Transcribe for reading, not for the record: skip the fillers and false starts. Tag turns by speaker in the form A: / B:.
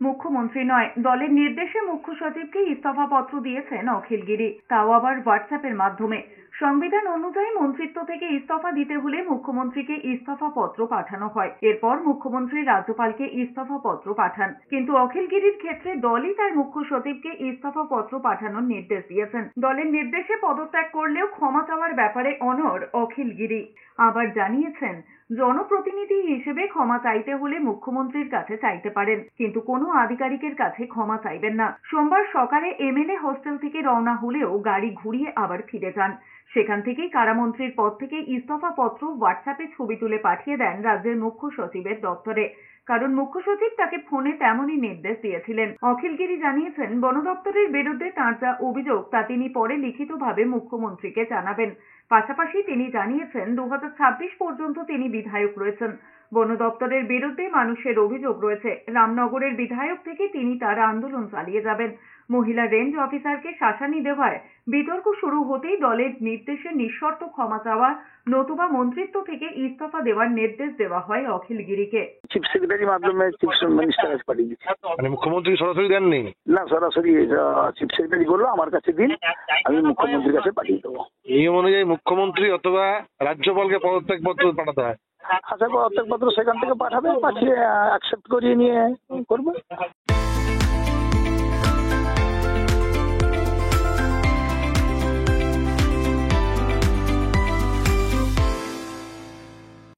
A: মুখ্যমন্ত্রী নয়, দলের নির্দেশে মুখ্য সচিবকে ইস্তফা পত্র দিয়েছেন অখিল গিরি, তাও আবার হোয়াটসঅ্যাপের মাধ্যমে। সংবিধান অনুযায়ী মন্ত্রিত্ব থেকে ইস্তফা দিতে হলে মুখ্যমন্ত্রীকে ইস্তফা পত্র পাঠানো হয়। এরপর মুখ্যমন্ত্রী রাজ্যপালকে ইস্তফা পত্র পাঠান, কিন্তু অখিল গিরির ক্ষেত্রে দলই তার মুখ্য সচিবকে ইস্তফা পত্র পাঠানোর নির্দেশ দিয়েছেন। দলের নির্দেশে পদত্যাগ করলেও ক্ষমা চাওয়ার ব্যাপারে অনড় অখিল গিরি। আবার জানিয়েছেন, জনপ্রতিনিধি হিসেবে ক্ষমা চাইতে হলে মুখ্যমন্ত্রীর কাছে চাইতে পারেন, কিন্তু কোনো আধিকারিকের কাছে ক্ষমা চাইবেন না। সোমবার সকালে এমএলএ হোস্টেল থেকে রওনা হলেও গাড়ি ঘুরিয়ে আবার ফিরে যান। সেখান থেকেই কারামন্ত্রীর পদ থেকে ইস্তফা পত্র হোয়াটসঅ্যাপে ছবি তুলে পাঠিয়ে দেন রাজ্যের মুখ্য সচিবের দপ্তরে, কারণ মুখ্য সচিব তাকে ফোনে তেমনই নির্দেশ দিয়েছিলেন। অখিল গিরি জানিয়েছেন, বন দপ্তরের বিরুদ্ধে তাঁর যা অভিযোগ তা তিনি পরে লিখিতভাবে মুখ্যমন্ত্রীকে জানাবেন। পাশাপাশি তিনি জানিয়েছেন, 2026 পর্যন্ত তিনি বিধায়ক রয়েছেন। বন দপ্তরের বিরুদ্ধে মানুষের অভিযোগ রয়েছে। রামনগরের বিধায়ক থেকে তিনি তার আন্দোলন চালিয়ে যাবেন। মহিলা রেঞ্জ অফিসারকে শাসানি দেওয়ায় বিতর্ক শুরু হতেই দলের নির্দেশে নিঃশর্ত ক্ষমা চাওয়া নতুবা মন্ত্রিত্ব থেকে ইস্তফা দেওয়ার নির্দেশ দেওয়া হয় অখিল গিরিকে।
B: চিফ সেক্রেটারির মাধ্যমে চিফ মিনিস্টার কাছে পাঠিয়ে দিচ্ছি।
C: মানে মুখ্যমন্ত্রী সরাসরি দেননি?
B: না, সরাসরি চিফ সেক্রেটারি বললো আমার কাছে দিন, আমি মুখ্যমন্ত্রীর কাছে পাঠিয়ে দেবো।
C: নিয়ম অনুযায়ী মুখ্যমন্ত্রী অথবা রাজ্যপালকে পদত্যাগ পত্র পাঠাতে হয়।
B: আশা করি পদত্যাগপত্র সেখান থেকে পাঠাবে, পাঠিয়ে অ্যাকসেপ্ট করিয়ে নিয়ে করবে।